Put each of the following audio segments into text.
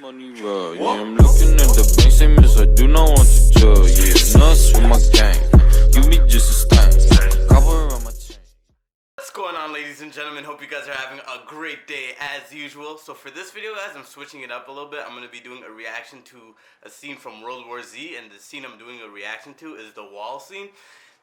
Money raw, yeah, I'm looking at the bank, say miss, I do not want to tell, yeah, nuts with my gang, you be just a stain, cover on my chain. What's going on, ladies and gentlemen? Hope you guys are having a great day as usual. So for this video, guys, I'm switching it up a little bit. I'm going to be doing a reaction to a scene from World War Z, and the scene I'm doing a reaction to is the wall scene.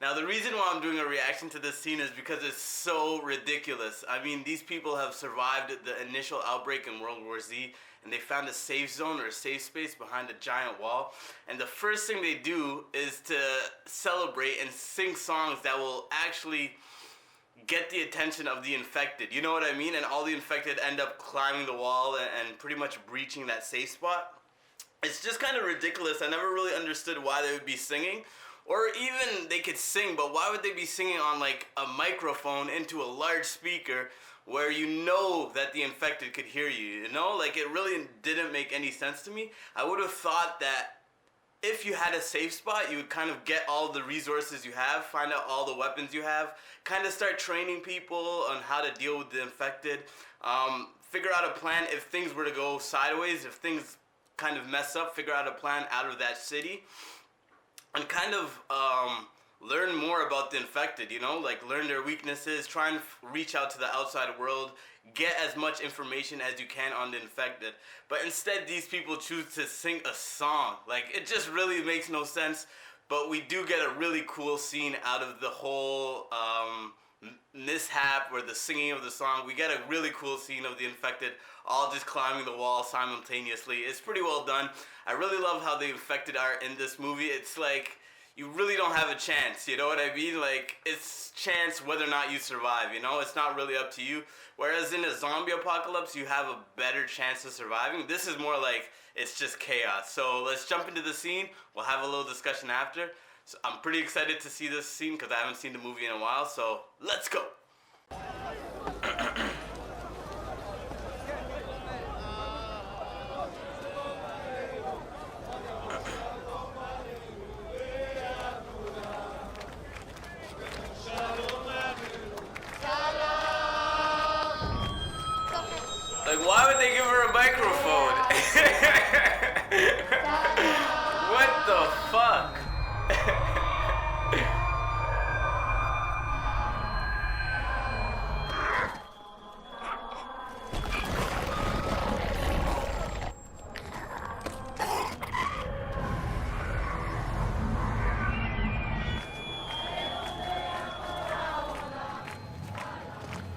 Now, the reason why I'm doing a reaction to this scene is because it's so ridiculous. I mean, these people have survived the initial outbreak in World War Z, and they found a safe zone or a safe space behind a giant wall. And the first thing they do is to celebrate and sing songs that will actually get the attention of the infected. You know what I mean? And all the infected end up climbing the wall and pretty much breaching that safe spot. It's just kind of ridiculous. I never really understood why they would be singing. Or even they could sing, but why would they be singing on like a microphone into a large speaker where you know that the infected could hear you, you know? Like, it really didn't make any sense to me. I would have thought that if you had a safe spot, you would kind of get all the resources you have, find out all the weapons you have, kind of start training people on how to deal with the infected, figure out a plan if things were to go sideways, if things kind of mess up, figure out a plan out of that city. And kind of learn more about the infected, you know, like learn their weaknesses, try and reach out to the outside world, get as much information as you can on the infected. But instead, these people choose to sing a song. Like, it just really makes no sense. But we do get a really cool scene out of the whole mishap or the singing of the song. We get a really cool scene of the infected all just climbing the wall simultaneously. It's pretty well done. I really love how the infected are in this movie. It's like you really don't have a chance, you know what I mean? Like, it's chance whether or not you survive, you know? It's not really up to you. Whereas in a zombie apocalypse, you have a better chance of surviving. This is more like it's just chaos. So let's jump into the scene. We'll have a little discussion after. So I'm pretty excited to see this scene because I haven't seen the movie in a while. So let's go. Like, why would they give her a microphone? What the fuck?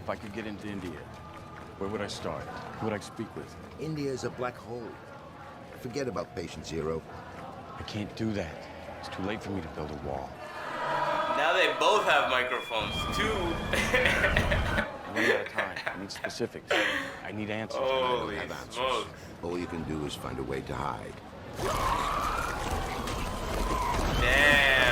If I could get into India, where would I start? Who would I speak with? India is a black hole. Forget about patient zero. I can't do that. It's too late for me to build a wall. Now they both have microphones, too. I'm running out of time. I need specifics. I need answers. Holy have answers. smokes. All you can do is find a way to hide. Damn.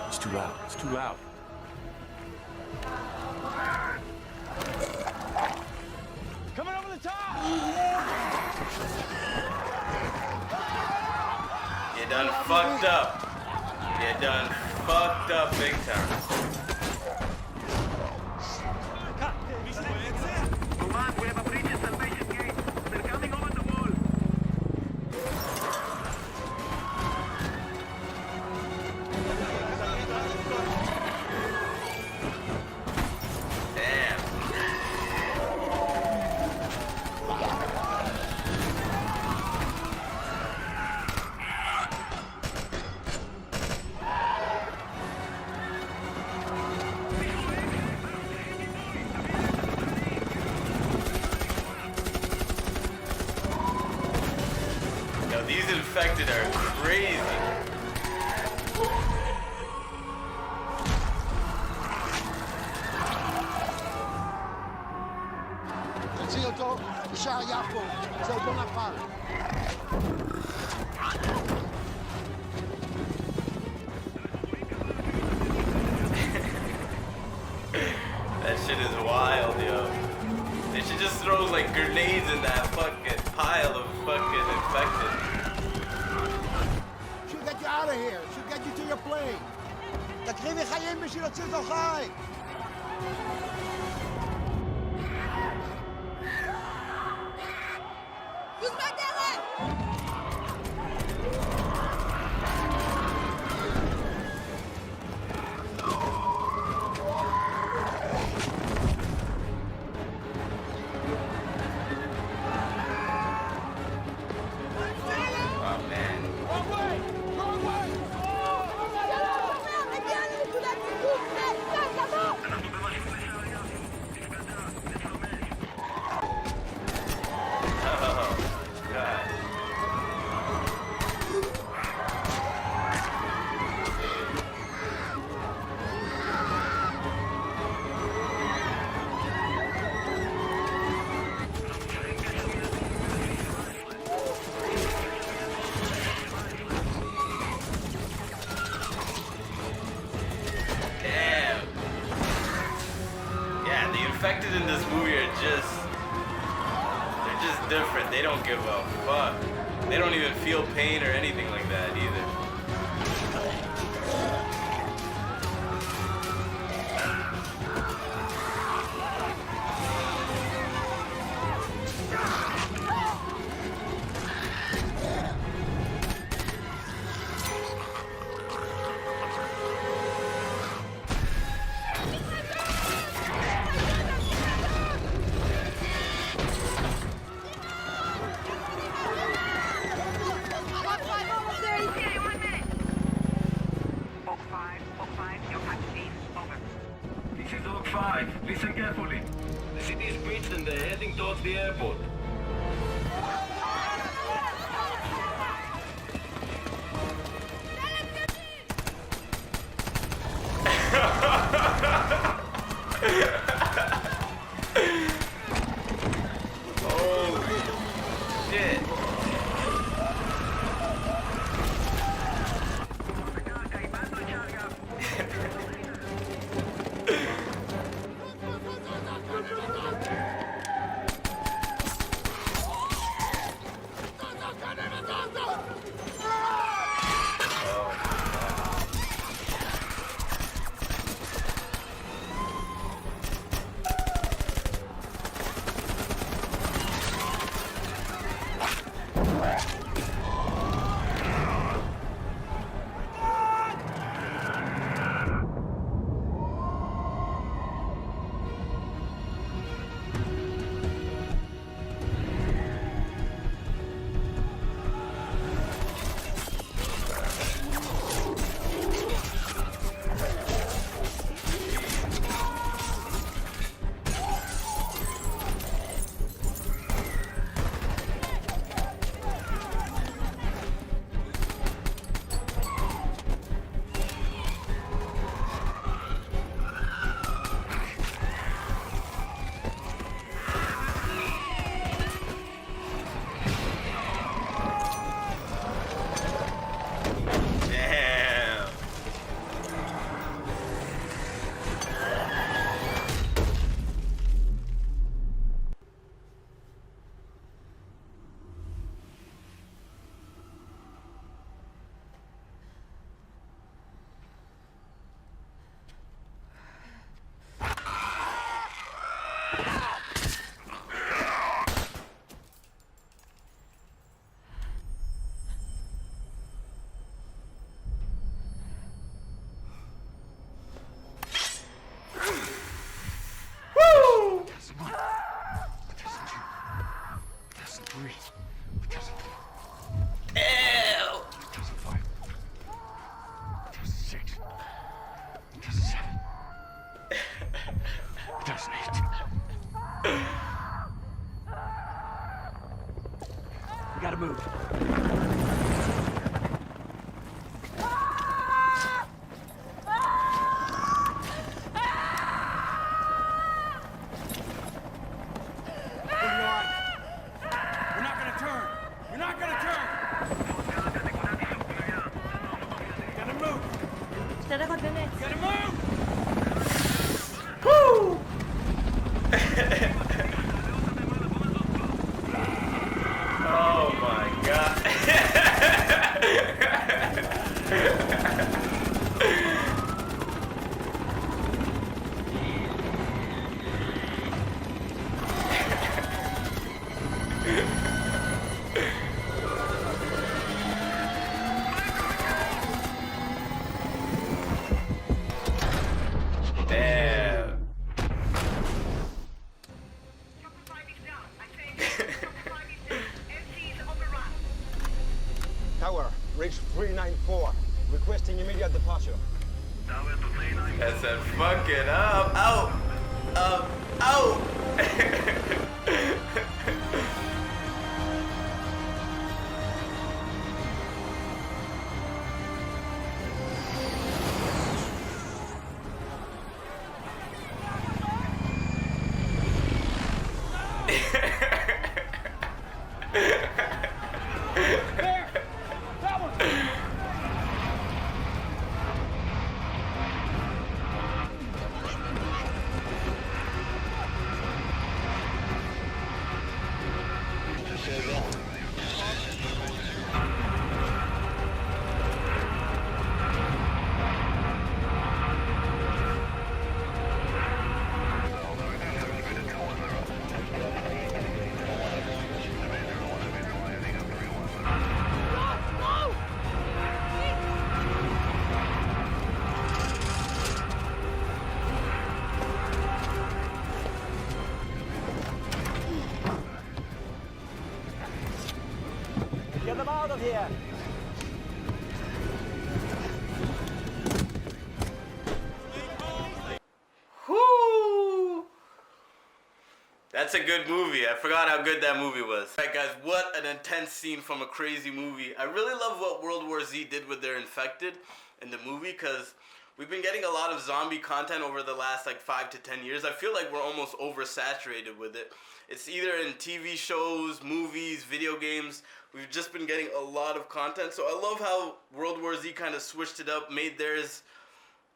It's too loud. It's too loud. Coming over the top! You done fucked up. You done fucked up big time. These infected are crazy. That shit is wild, yo. They should and just throws like grenades in that fucking pile of fucking infected. She'll get you out of here. She'll get you to your plane. תקריבי חיים בשביל להוציא אותו חי. Infected in this movie are they're just different. They don't give a fuck. They don't even feel pain or anything like that either. Listen carefully. The city is breached and they're heading towards the airport. Holy shit. We gotta move. Damn. Tower, reach 394. Requesting immediate departure. I said, fuck it up. Out. Out. Get them out of here! Whoo! That's a good movie. I forgot how good that movie was. Alright guys, what an intense scene from a crazy movie. I really love what World War Z did with their Infected in the movie, because we've been getting a lot of zombie content over the last like 5 to 10 years. I feel like we're almost oversaturated with it. It's either in TV shows, movies, video games. We've just been getting a lot of content. So I love how World War Z kind of switched it up, made theirs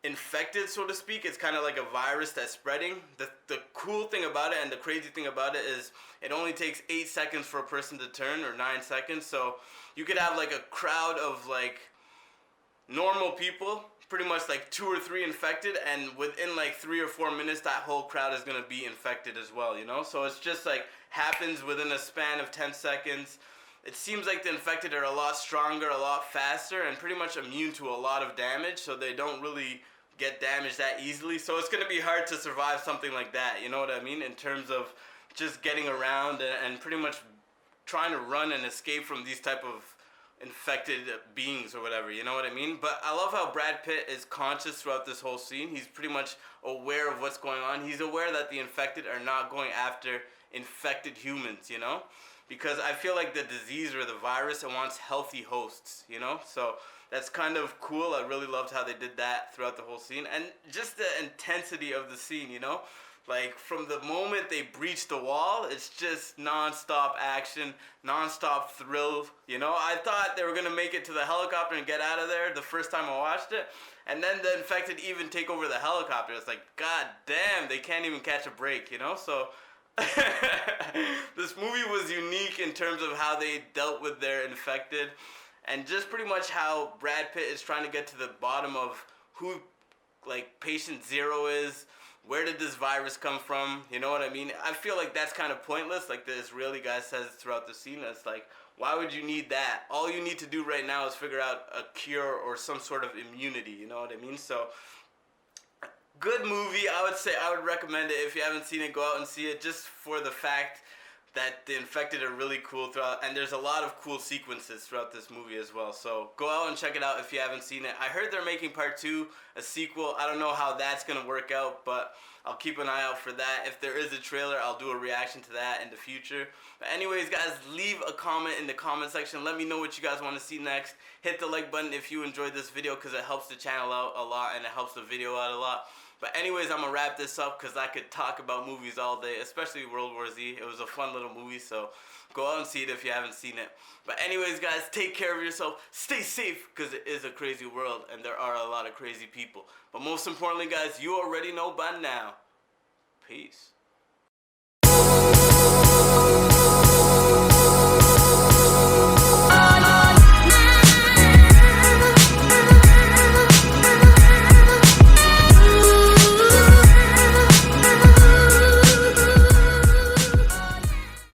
infected, so to speak. It's kind of like a virus that's spreading. The cool thing about it and the crazy thing about it is it only takes 8 seconds for a person to turn, or 9 seconds. So you could have like a crowd of like normal people, pretty much like 2 or 3 infected, and within like 3 or 4 minutes that whole crowd is gonna be infected as well, you know? So it's just like happens within a span of 10 seconds. It seems like the infected are a lot stronger, a lot faster, and pretty much immune to a lot of damage, so they don't really get damaged that easily. So it's gonna be hard to survive something like that, you know what I mean? In terms of just getting around and pretty much trying to run and escape from these type of infected beings or whatever, you know what I mean? But I love how Brad Pitt is conscious throughout this whole scene. He's pretty much aware of what's going on. He's aware that the infected are not going after infected humans, you know? Because I feel like the disease or the virus, it wants healthy hosts, you know? So that's kind of cool. I really loved how they did that throughout the whole scene. And just the intensity of the scene, you know? Like, from the moment they breach the wall, it's just non-stop action, non-stop thrill, you know? I thought they were going to make it to the helicopter and get out of there the first time I watched it. And then the infected even take over the helicopter. It's like, god damn, they can't even catch a break, you know? So this movie was unique in terms of how they dealt with their infected, and just pretty much how Brad Pitt is trying to get to the bottom of who, like, patient 0 is. Where did this virus come from? You know what I mean? I feel like that's kind of pointless. Like the Israeli guy says throughout the scene, it's like, why would you need that? All you need to do right now is figure out a cure or some sort of immunity. You know what I mean? So, good movie. I would say I would recommend it. If you haven't seen it, go out and see it, just for the fact that the infected are really cool throughout, and there's a lot of cool sequences throughout this movie as well. So go out and check it out if you haven't seen it. I heard they're making part 2, a sequel. I don't know how that's gonna work out, but I'll keep an eye out for that. If there is a trailer, I'll do a reaction to that in the future. But anyways, guys, leave a comment in the comment section. Let me know what you guys want to see next. Hit the like button if you enjoyed this video, because it helps the channel out a lot and it helps the video out a lot. But anyways, I'm gonna wrap this up because I could talk about movies all day, especially World War Z. It was a fun little movie, so go out and see it if you haven't seen it. But anyways, guys, take care of yourself. Stay safe, because it is a crazy world and there are a lot of crazy people. But most importantly, guys, you already know by now. Peace.